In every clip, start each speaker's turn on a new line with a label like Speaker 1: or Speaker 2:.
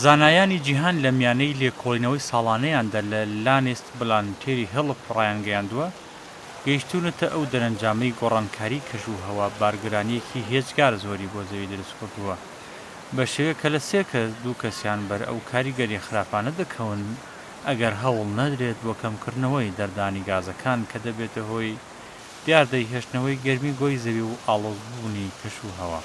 Speaker 1: زانایانی جیهان لە میانەی لێکۆڵینەوەی ساڵانەیاندا لە لانست بلانتێری هەڵپ ڕایانگەیاندووە گەیشتوونەتە ئەو دەرەنجامەی گۆڕانکاری کەژوهەوا بارگرانیەکی هێزگار زۆری بۆ زەوی دروست کردووە بە شێوەیە کە لە 3 کەس 2 کەسیان بەر ئەو کاریگەری خراپانە دەکەون ئەگەر هەوڵ نەدرێت بۆ کەمکردنەوەی دەردانی گازەکان کە دەبێتە هۆی دیاردەی هێشتنەوەی گەرمی گۆی زەوی و ئاڵۆزبوونی کەشوهەوا.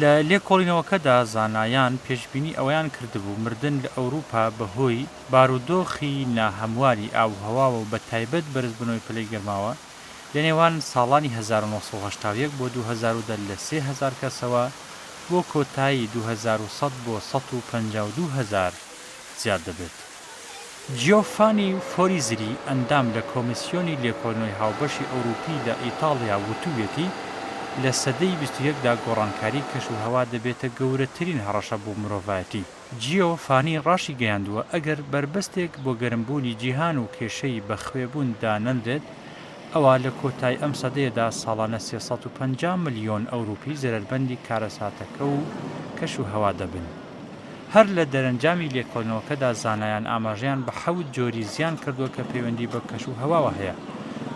Speaker 1: لە لێکۆڵینەوەکەدا زانایان پێشبینی ئەوەیان کردبوو مردن لە ئەوروپا بەهۆی بارودۆخی ناهەمواری ئاوهەواوە و بە تایبەت بەرزبوونەوەی پلەی گەرماوە لە نێوان ساڵانی 1970 بۆ 2010 لە 3000 کەسەوە بۆ کۆتایی 2100 بۆ 152,000 زیاد دەبێت. جیۆفانی فۆریزری ئەندام لە کۆمیسیۆنی لێکۆڵینەوەی هاوبەشی ئەوروپی لە ئیتاڵیا وتوویەتی لە سەدەی 21دا گۆڕانکاری کەشوهەوا دەبێتە گەورەترین هەڕەشە بۆ مرۆڤایەتی. جیۆفانی ڕاشی گەیاندووە ئەگەر بربەستێک بۆ گەرمبوونی جیهان و کێشەی بەخوێبووندا نەندرێت ئەوە لە کۆتایی ئەم سەدەیەدا ساڵانە 350 ملیۆن ئەوروپی زەرەربەندی کارەساتەکە و کەشوهەوا دەبن. هەر لە دەرەنجامی لێکۆڵینەوەکەدا زانایان ئاماژەیان بە 7 جۆری زیان کردووە کە پەیوەندی بە کەشوهەواوە هەیە.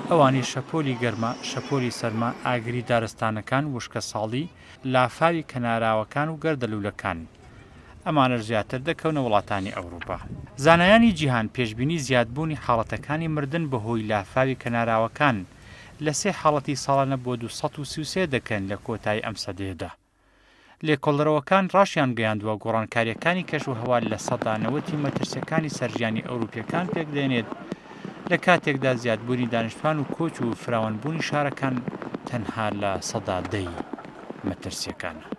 Speaker 1: ئەوانی شەپۆلی گەرمە، شەپۆلی سەرما، ئاگری دارستانەکان، وشکە ساڵی، لافاوی کەناراوەکان و گەردەلوولەکان. ئەمانە زیاتر دەکەونە وڵاتانی ئەوروپا. زانایانی جیهان پێشبینی زیادبوونی حاڵەتەکانی مردن بەهۆی لافاوی کەناراوەکان لە 3 حاڵەتی ساڵانە بۆ 233 دەکەن لە کۆتایی ئەم سەدەیەدا. لێکۆڵەرەوەکان ڕاشیان گەیاندووە گۆڕانکاریەکانی کەشوهەوا لە 90% مەترسیەکانی سەرژیانی ئەوروپیەکان پێکدێنێت لە کاتێکدا زیادبوونی دانیشتوان و کۆچ و فراوانبوونی شارەکان تەنها لە 10% مەترسیەکانە.